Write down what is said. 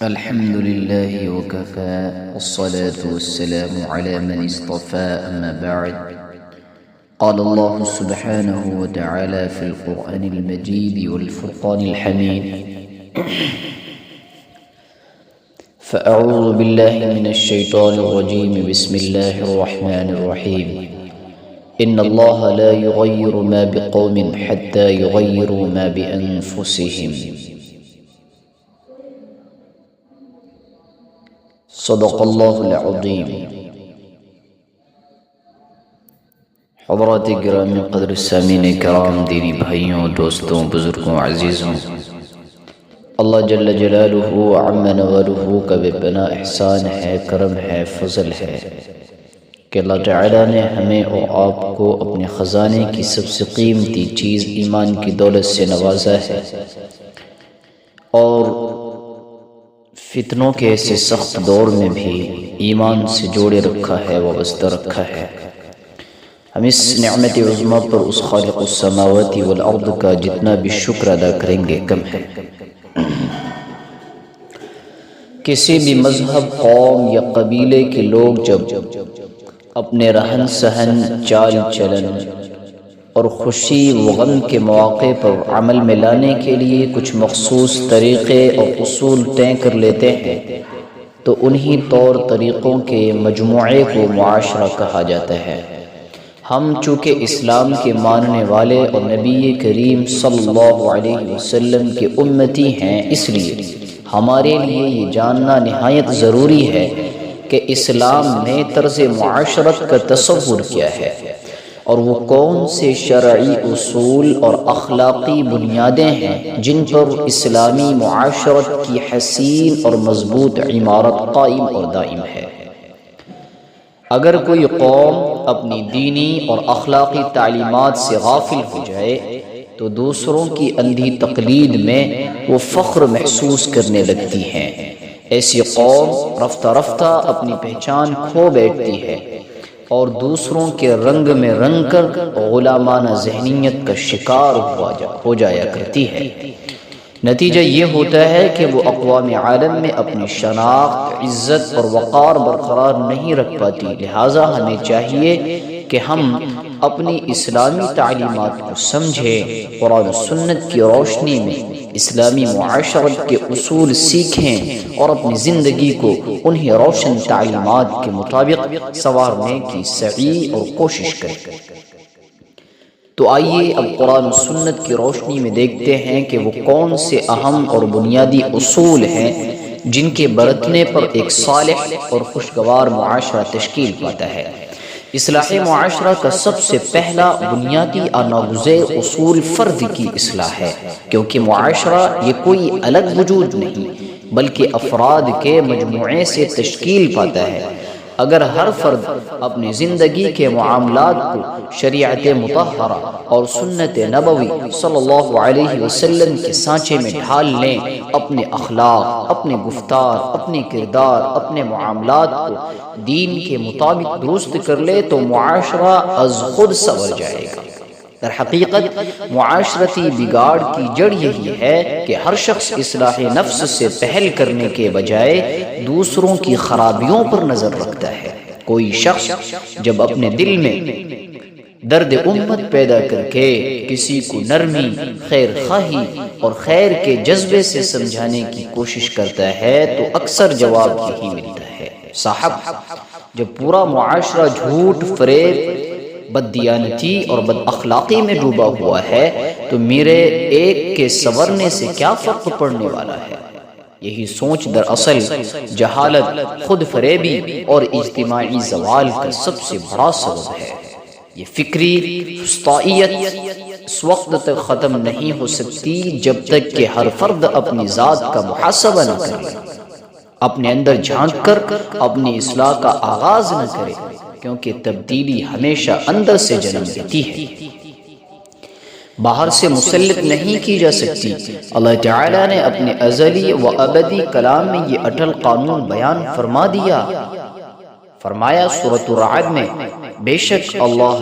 الحمد لله وكفى والصلاة والسلام على من اصطفى أما بعد. قال الله سبحانه وتعالى في القرآن المجيد والفرقان الحميد: فأعوذ بالله من الشيطان الرجيم. بسم الله الرحمن الرحيم. إن الله لا يغير ما بقوم حتى يغيروا ما بأنفسهم. صدق اللہ العظیم. حضرات گرامی قدر سامعین کرام، دینی بھائیوں، دوستوں، بزرگوں، عزیزوں، اللہ جل جلالہ عم نوالہ کا بے پناہ احسان ہے، کرم ہے، فضل ہے کہ اللہ تعالیٰ نے ہمیں اور آپ کو اپنے خزانے کی سب سے قیمتی چیز ایمان کی دولت سے نوازا ہے، اور فتنوں کے ایسے سخت دور میں بھی ایمان سے جوڑے رکھا ہے، وابستہ رکھا ہے. ہم اس نعمت عظمیٰ پر اس خالق السماوات والارض کا جتنا بھی شکر ادا کریں گے کم ہے. کسی بھی مذہب، قوم یا قبیلے کے لوگ جب اپنے رہن سہن، چال چلن اور خوشی و غم کے مواقع پر عمل میں لانے کے لیے کچھ مخصوص طریقے اور اصول طے کر لیتے ہیں تو انہی طور طریقوں کے مجموعے کو معاشرہ کہا جاتا ہے. ہم چونکہ اسلام کے ماننے والے اور نبی کریم صلی اللہ علیہ وسلم کے امتی ہیں، اس لیے ہمارے لیے یہ جاننا نہایت ضروری ہے کہ اسلام میں طرز معاشرت کا تصور کیا ہے، اور وہ کون سے شرعی اصول اور اخلاقی بنیادیں ہیں جن پر اسلامی معاشرت کی حسین اور مضبوط عمارت قائم اور دائم ہے. اگر کوئی قوم اپنی دینی اور اخلاقی تعلیمات سے غافل ہو جائے تو دوسروں کی اندھی تقلید میں وہ فخر محسوس کرنے لگتی ہیں. ایسی قوم رفتہ رفتہ اپنی پہچان کھو بیٹھتی ہے اور دوسروں کے رنگ میں رنگ کر غلامانہ ذہنیت کا شکار ہو جایا کرتی ہے. نتیجہ یہ ہوتا ہے کہ وہ اقوام عالم میں اپنی شناخت، عزت اور وقار برقرار نہیں رکھ پاتی. لہٰذا ہمیں چاہیے کہ ہم اپنی اسلامی تعلیمات کو سمجھیں، قرآن و سنت کی روشنی میں اسلامی معاشرت کے اصول سیکھیں اور اپنی زندگی کو انہی روشن تعلیمات کے مطابق سنوارنے کی سعی اور کوشش کریں. تو آئیے اب قرآن و سنت کی روشنی میں دیکھتے ہیں کہ وہ کون سے اہم اور بنیادی اصول ہیں جن کے برتنے پر ایک صالح اور خوشگوار معاشرہ تشکیل پاتا ہے. اصلاح معاشرہ کا سب سے پہلا بنیادی ناگزیر اصول فرد کی اصلاح ہے، کیونکہ معاشرہ یہ کوئی الگ وجود نہیں بلکہ افراد کے مجموعے سے تشکیل پاتا ہے. اگر ہر فرد اپنی زندگی کے معاملات کو شریعت مطہرہ اور سنت نبوی صلی اللہ علیہ وسلم کے سانچے میں ڈھال لیں، اپنے اخلاق، اپنے گفتار، اپنے کردار، اپنے معاملات کو دین کے مطابق درست کر لے تو معاشرہ از خود سنور جائے گا. در حقیقت معاشرتی بگاڑ کی جڑ یہی ہے کہ ہر شخص اصلاح نفس سے پہل کرنے کے بجائے دوسروں کی خرابیوں پر نظر رکھتا ہے. کوئی شخص جب اپنے دل میں درد امت پیدا کر کے کسی کو نرمی، خیر خواہی اور خیر کے جذبے سے سمجھانے کی کوشش کرتا ہے تو اکثر جواب یہی ملتا ہے: صاحب، جب پورا معاشرہ جھوٹ، فریب، بددیانتی اور بد اخلاقی میں ڈوبا ہوا ہے تو میرے ایک کے سنورنے سے کیا فرق پڑنے والا ہے. یہی سوچ دراصل جہالت، خود فریبی اور اجتماعی زوال کا سب سے بڑا سبب ہے. یہ فکری فسطائیت اس وقت تک ختم نہیں ہو سکتی جب تک کہ ہر فرد اپنی ذات کا محاسبہ نہ کرے، اپنے اندر جھانک کر اپنی اصلاح کا آغاز نہ کرے، کیونکہ تبدیلی ہمیشہ اندر سے جنم لیتی ہے، باہر سے مسلط نہیں کی جا سکتی. اللہ تعالیٰ نے اپنے ازلی و ابدی کلام میں یہ اٹل قانون بیان فرما دیا. فرمایا سورۃ الرعد میں: بے شک اللہ